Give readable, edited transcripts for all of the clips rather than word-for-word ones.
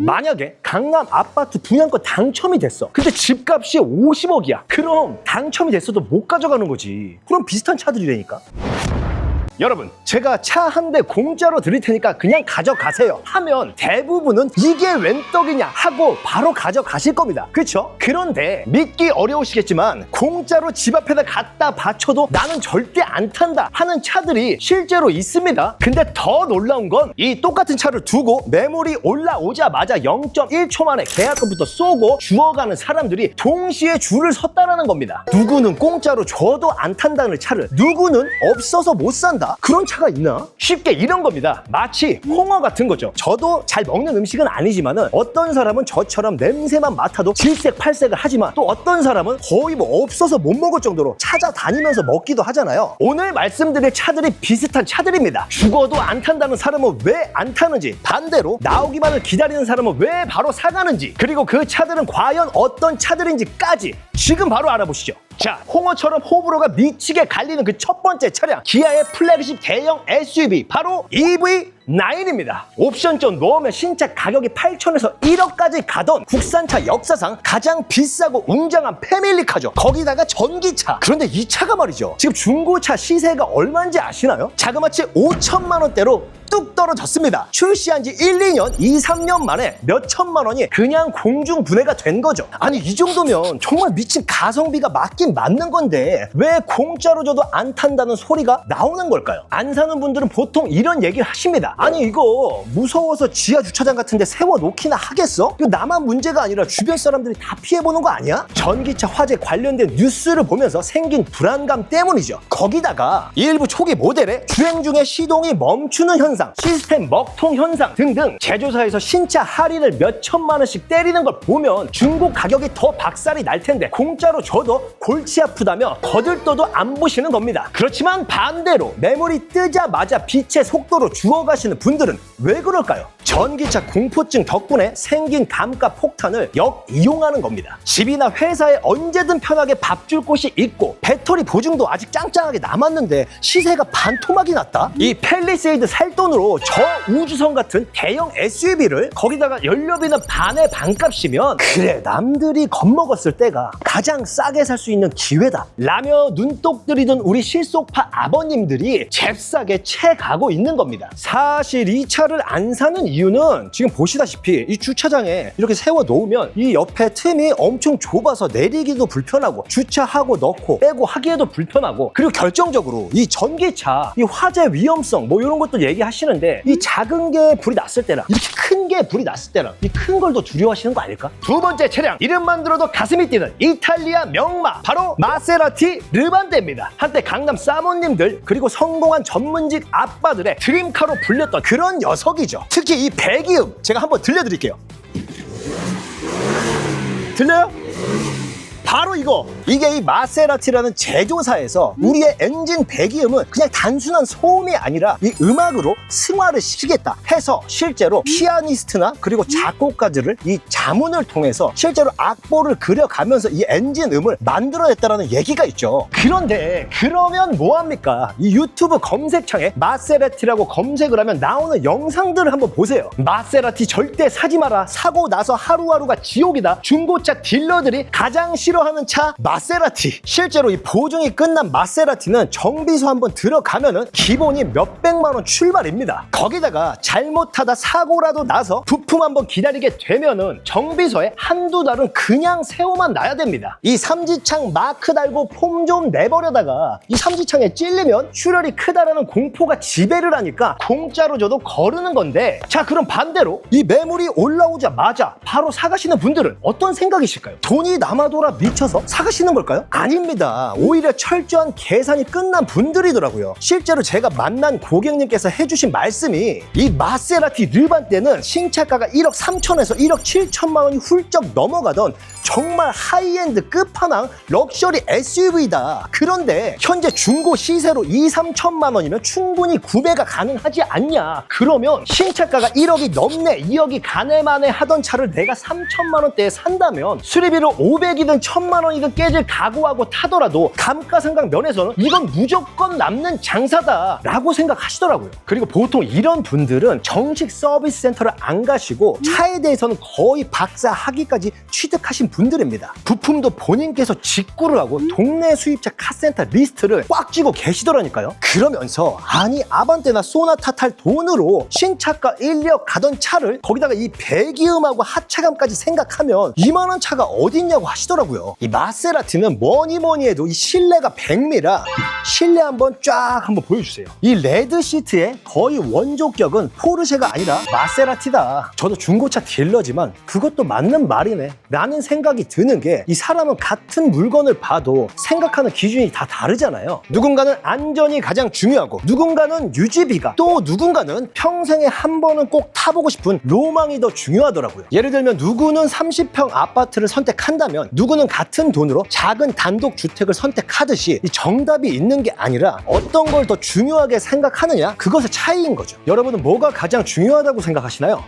만약에 강남 아파트 분양권 당첨이 됐어. 근데 집값이 50억이야. 그럼 당첨이 됐어도 못 가져가는 거지. 그럼 비슷한 차들이라니까. 여러분, 제가 차 한 대 공짜로 드릴 테니까 그냥 가져가세요 하면 대부분은 이게 웬 떡이냐 하고 바로 가져가실 겁니다. 그렇죠? 그런데 믿기 어려우시겠지만 공짜로 집 앞에다 갖다 바쳐도 나는 절대 안 탄다 하는 차들이 실제로 있습니다. 근데 더 놀라운 건 이 똑같은 차를 두고 매물이 올라오자마자 0.1초 만에 계약금부터 쏘고 주워가는 사람들이 동시에 줄을 섰다라는 겁니다. 누구는 공짜로 줘도 안 탄다는 차를, 누구는 없어서 못 산다. 그런 차가 있나? 쉽게 이런 겁니다. 마치 홍어 같은 거죠. 저도 잘 먹는 음식은 아니지만은 어떤 사람은 저처럼 냄새만 맡아도 질색팔색을 하지만 또 어떤 사람은 거의 뭐 없어서 못 먹을 정도로 찾아다니면서 먹기도 하잖아요. 오늘 말씀드릴 차들이 비슷한 차들입니다. 죽어도 안 탄다는 사람은 왜 안 타는지, 반대로 나오기만을 기다리는 사람은 왜 바로 사가는지, 그리고 그 차들은 과연 어떤 차들인지까지 지금 바로 알아보시죠. 자, 홍어처럼 호불호가 미치게 갈리는 그 첫 번째 차량, 기아의 플래그십 대형 SUV 바로 EV9입니다. 옵션 좀 넣으면 신차 가격이 8천에서 1억까지 가던 국산차 역사상 가장 비싸고 웅장한 패밀리카죠. 거기다가 전기차. 그런데 이 차가 말이죠, 지금 중고차 시세가 얼마인지 아시나요? 자그마치 5천만 원대로 뚝 떨어졌습니다. 출시한 지 1, 2년, 2, 3년 만에 몇 천만 원이 그냥 공중분해가 된 거죠. 아니, 이 정도면 정말 미친 가성비가 맞긴 맞는 건데 왜 공짜로 줘도 안 탄다는 소리가 나오는 걸까요? 안 사는 분들은 보통 이런 얘기를 하십니다. 아니, 이거 무서워서 지하 주차장 같은 데 세워놓기나 하겠어? 이거 나만 문제가 아니라 주변 사람들이 다 피해보는 거 아니야? 전기차 화재 관련된 뉴스를 보면서 생긴 불안감 때문이죠. 거기다가 일부 초기 모델에 주행 중에 시동이 멈추는 현상, 시스템 먹통 현상 등등 제조사에서 신차 할인을 몇 천만 원씩 때리는 걸 보면 중고 가격이 더 박살이 날 텐데 공짜로 줘도 골치 아프다며 거들떠도 안 보시는 겁니다. 그렇지만 반대로 매물이 뜨자마자 빛의 속도로 주워가시는 분들은 왜 그럴까요? 전기차 공포증 덕분에 생긴 감가 폭탄을 역이용하는 겁니다. 집이나 회사에 언제든 편하게 밥 줄 곳이 있고 배터리 보증도 아직 짱짱하게 남았는데 시세가 반토막이 났다? 이 팰리세이드 살 돈으로 저 우주선 같은 대형 SUV를, 거기다가 연료비는 반의 반값이면 그래, 남들이 겁먹었을 때가 가장 싸게 살 수 있는 기회다 라며 눈독 들이던 우리 실속파 아버님들이 잽싸게 채가고 있는 겁니다. 사실 이 차를 안 사는 이유는 지금 보시다시피 이 주차장에 이렇게 세워 놓으면 이 옆에 틈이 엄청 좁아서 내리기도 불편하고 주차하고 넣고 빼고 하기에도 불편하고, 그리고 결정적으로 이 전기차 이 화재 위험성 뭐 이런 것도 얘기하시는데 이 작은 게 불이 났을 때랑 이렇게 큰 게 불이 났을 때랑 이 큰 걸 더 두려워하시는 거 아닐까? 두 번째 차량, 이름만 들어도 가슴이 뛰는 이탈리아 명마, 바로 마세라티 르반떼입니다. 한때 강남 사모님들 그리고 성공한 전문직 아빠들의 드림카로 불렸던 그런 녀석이죠. 특히 이 배기음 제가 한번 들려드릴게요. 들려요? 바로 이거! 이게 이 마세라티라는 제조사에서 우리의 엔진 배기음은 그냥 단순한 소음이 아니라 이 음악으로 승화를 시키겠다 해서 실제로 피아니스트나 그리고 작곡가들을 이 자문을 통해서 실제로 악보를 그려가면서 이 엔진 음을 만들어냈다는 얘기가 있죠. 그런데 그러면 뭐합니까? 이 유튜브 검색창에 마세라티라고 검색을 하면 나오는 영상들을 한번 보세요. 마세라티 절대 사지 마라, 사고 나서 하루하루가 지옥이다, 중고차 딜러들이 가장 싫어하는 차 마세라티. 실제로 이 보증이 끝난 마세라티는 정비소 한번 들어가면은 기본이 몇백만 원 출발입니다. 거기다가 잘못하다 사고라도 나서 부품 한번 기다리게 되면은 정비소에 한두 달은 그냥 세워만 놔야 됩니다. 이 삼지창 마크 달고 폼 좀 내버려다가 이 삼지창에 찔리면 출혈이 크다라는 공포가 지배를 하니까 공짜로 줘도 거르는 건데, 자, 그럼 반대로 이 매물이 올라오자마자 바로 사가시는 분들은 어떤 생각이실까요? 돈이 남아돌아 미쳐서 사가시는 걸까요? 아닙니다. 오히려 철저한 계산이 끝난 분들이더라고요. 실제로 제가 만난 고객님께서 해주신 말씀이 이 마세라티 르반떼는 신차가가 1억 3천에서 1억 7천만 원이 훌쩍 넘어가던 정말 하이엔드 끝판왕 럭셔리 SUV다. 그런데 현재 중고 시세로 2, 3천만 원이면 충분히 구매가 가능하지 않냐. 그러면 신차가가 1억이 넘네, 2억이 가네마네 하던 차를 내가 3천만 원대에 산다면 수리비를 500이든 1,000만 원이든 깨질 각오하고 타더라도 감가상각 면에서는 이건 무조건 남는 장사다 라고 생각하시더라고요. 그리고 보통 이런 분들은 정식 서비스 센터를 안 가시고 차에 대해서는 거의 박사 학위까지 취득하신 분들입니다. 부품도 본인께서 직구를 하고 동네 수입차 카센터 리스트를 꽉 쥐고 계시더라니까요. 그러면서 아니 아반떼나 소나타 탈 돈으로 신차가 1억 가던 차를 거기다가 이 배기음하고 하차감까지 생각하면 이만한 차가 어딨냐고 하시더라고요. 이 마세라티는 뭐니 해도 이 실내가 백미라 실내 한번 보여주세요. 이 레드 시트의 거의 원조격은 포르쉐가 아니라 마세라티다. 저도 중고차 딜러지만 그것도 맞는 말이네 라는 생각이 드는 게 이 사람은 같은 물건을 봐도 생각하는 기준이 다 다르잖아요. 누군가는 안전이 가장 중요하고 누군가는 유지비가 또 누군가는 평생에 한 번은 꼭 타보고 싶은 로망이 더 중요하더라고요. 예를 들면 누구는 30평 아파트를 선택한다면 누구는 같은 돈으로 작은 단독주택을 선택하듯이 이 정답이 있는 게 아니라 어떤 걸 더 중요하게 생각하느냐 그것의 차이인 거죠. 여러분은 뭐가 가장 중요하다고 생각하시나요?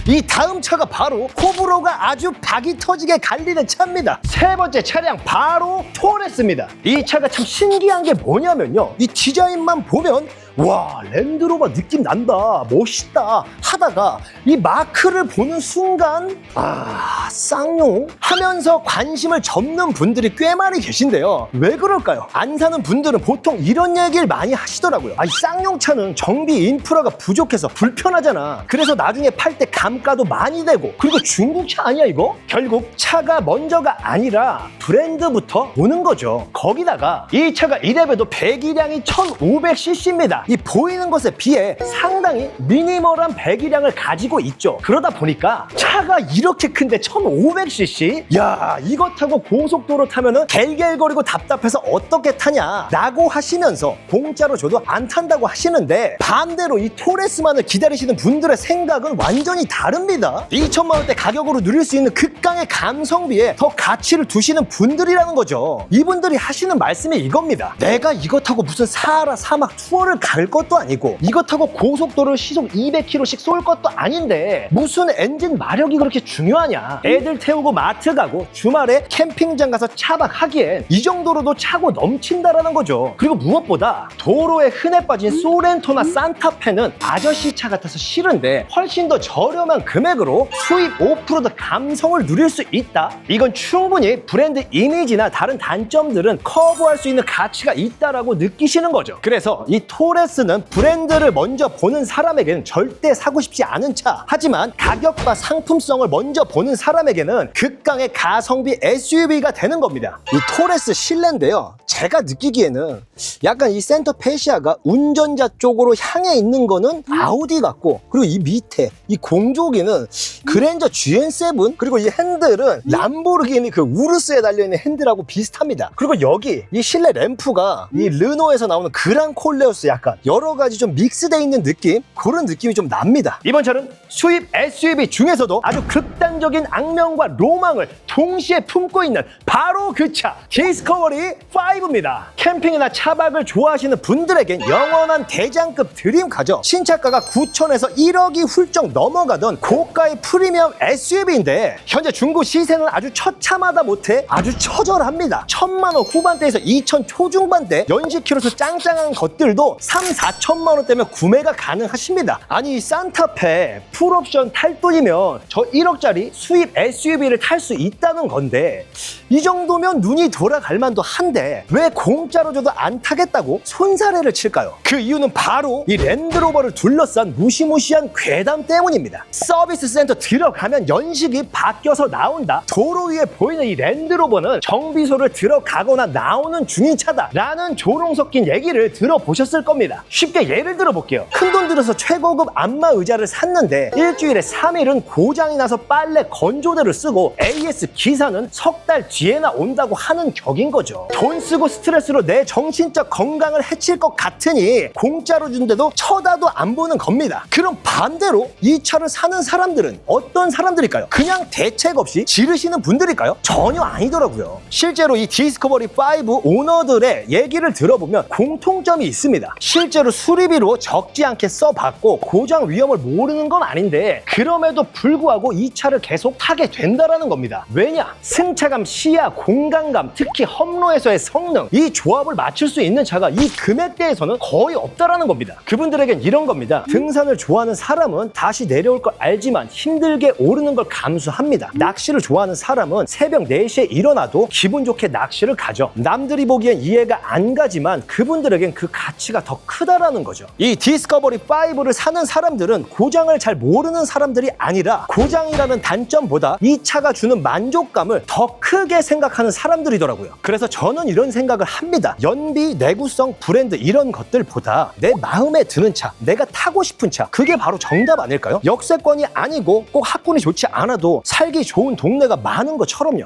이 다음 차가 바로 호불호가 아주 박이 터지게 갈리는 차입니다. 세 번째 차량 바로 토레스입니다. 이 차가 참 신기한 게 뭐냐면요, 이 디자인만 보면 와 랜드로버 느낌 난다 멋있다 하다가 이 마크를 보는 순간 아 쌍용 하면서 관심을 접는 분들이 꽤 많이 계신데요. 왜 그럴까요? 안 사는 분들은 보통 이런 얘기를 많이 하시더라고요. 이 쌍용차는 정비 인프라가 부족해서 불편하잖아. 그래서 나중에 팔 때 감가도 많이 되고 그리고 중국차 아니야 이거? 결국 차가 먼저가 아니라 브랜드부터 오는 거죠. 거기다가 이 차가 이래봬도 배기량이 1500cc입니다. 이 보이는 것에 비해 상당히 미니멀한 배기량을 가지고 있죠. 그러다 보니까 차가 이렇게 큰데 1500cc? 야 이거 타고 고속도로 타면은 갤갤거리고 답답해서 어떻게 타냐 라고 하시면서 공짜로 줘도 안 탄다고 하시는데 반대로 이 토레스만을 기다리시는 분들의 생각은 완전히 다릅니다. 2천만 원대 가격으로 누릴 수 있는 극강의 감성비에 더 가치를 두시는 분들이라는 거죠. 이분들이 하시는 말씀이 이겁니다. 내가 이거 타고 무슨 사하라 사막 투어를 갈 것도 아니고 이거 타고 고속도로를 시속 200km씩 쏠 것도 아닌데 무슨 엔진 마력이 그렇게 중요하냐. 애들 태우고 마트 가고 주말에 캠핑장 가서 차박하기엔 이 정도로도 차고 넘친다라는 거죠. 그리고 무엇보다 도로에 흔해 빠진 소렌토나 산타페는 아저씨 차 같아서 싫은데 훨씬 더 저렴한 금액으로 수입 오프로드 감성을 누릴 수 있다. 이건 충분히 브랜드 이미지나 다른 단점들은 커버할 수 있는 가치가 있다라고 느끼시는 거죠. 그래서 이 토레스는 브랜드를 먼저 보는 사람에게는 절대 사고 싶지 않은 차. 하지만 가격과 상품성을 먼저 보는 사람에게는 극강의 가성비 SUV가 되는 겁니다. 이 토레스 실내인데요, 제가 느끼기에는 약간 이 센터 페시아가 운전자 쪽으로 향해 있는 거는 아우디 같고, 그리고 이 밑에 이 공조기는 그랜저 GN7, 그리고 이 핸들은 람보르기니 그 우르스에 달려있는 핸들하고 비슷합니다. 그리고 여기 이 실내 램프가 이 르노에서 나오는 그랑 콜레오스 약간 여러 가지 좀 믹스되어 있는 느낌, 그런 느낌이 좀 납니다. 이번 차는 수입 SUV 중에서도 아주 극단적인 악명과 로망을 동시에 품고 있는 바로 그 차, 디스커버리 5입니다. 캠핑이나 차박을 좋아하시는 분들에겐 영원한 대장급 드림카죠. 신차가가 9천에서 1억이 훌쩍 넘어가던 고가의 프리미엄 SUV인데 현재 중고 시세는 아주 처참하다 못해 아주 처절합니다. 1,000만 원 후반대에서 2천 초중반대, 연식 키로수 짱짱한 것들도 3, 4천만 원대면 구매가 가능하십니다. 아니 산타페 풀옵션 탈 돈이면 저 1억짜리 수입 SUV를 탈 수 있다는 건데 이 정도면 눈이 돌아갈 만도 한데 왜 공짜로 줘도 안 타겠다고 손사래를 칠까요? 그 이유는 바로 이 랜드로버를 둘러싼 무시무시한 괴담 때문입니다. 서비스 센터 들어가면 연식이 바뀌어서 나온다. 도로 위에 보이는 이 랜드로버는 정비소를 들어가거나 나오는 중인 차다 라는 조롱 섞인 얘기를 들어보셨을 겁니다. 쉽게 예를 들어볼게요. 큰돈 들여서 최고급 안마 의자를 샀는데 일주일에 3일은 고장이 나서 빨래 건조대를 쓰고 AS 기사는 석 달 뒤에나 온다고 하는 격인 거죠. 돈 쓰고 스트레스로 내 정신적 건강을 해칠 것 같으니 공짜로 준데도 쳐다도 안 보는 겁니다. 그럼 반대로 이 차를 사는 사람들은 어떤 사람들일까요? 그냥 대책 없이 지르시는 분들일까요? 전혀 아니더라고요. 실제로 이 디스커버리 5 오너들의 얘기를 들어보면 공통점이 있습니다. 실제로 수리비로 적지 않게 써봤고 고장 위험을 모르는 건 아닌데 그럼에도 불구하고 이 차를 계속 타게 타게 된다라는 겁니다. 왜냐? 승차감, 시야, 공간감, 특히 험로에서의 성능, 이 조합을 맞출 수 있는 차가 이 금액대에서는 거의 없다라는 겁니다. 그분들에겐 이런 겁니다. 등산을 좋아하는 사람은 다시 내려올 걸 알지만 힘들게 오르는 걸 감수합니다. 낚시를 좋아하는 사람은 새벽 4시에 일어나도 기분 좋게 낚시를 가죠. 남들이 보기엔 이해가 안 가지만 그분들에겐 그 가치가 더 크다라는 거죠. 이 디스커버리 5를 사는 사람들은 고장을 잘 모르는 사람들이 아니라 고장이라는 단점보다 이 차가 주는 만족감을 더 크게 생각하는 사람들이더라고요. 그래서 저는 이런 생각을 합니다. 연비, 내구성, 브랜드 이런 것들보다 내 마음에 드는 차, 내가 타고 싶은 차, 그게 바로 정답 아닐까요? 역세권이 아니고 꼭 학군이 좋지 않아도 살기 좋은 동네가 많은 것처럼요.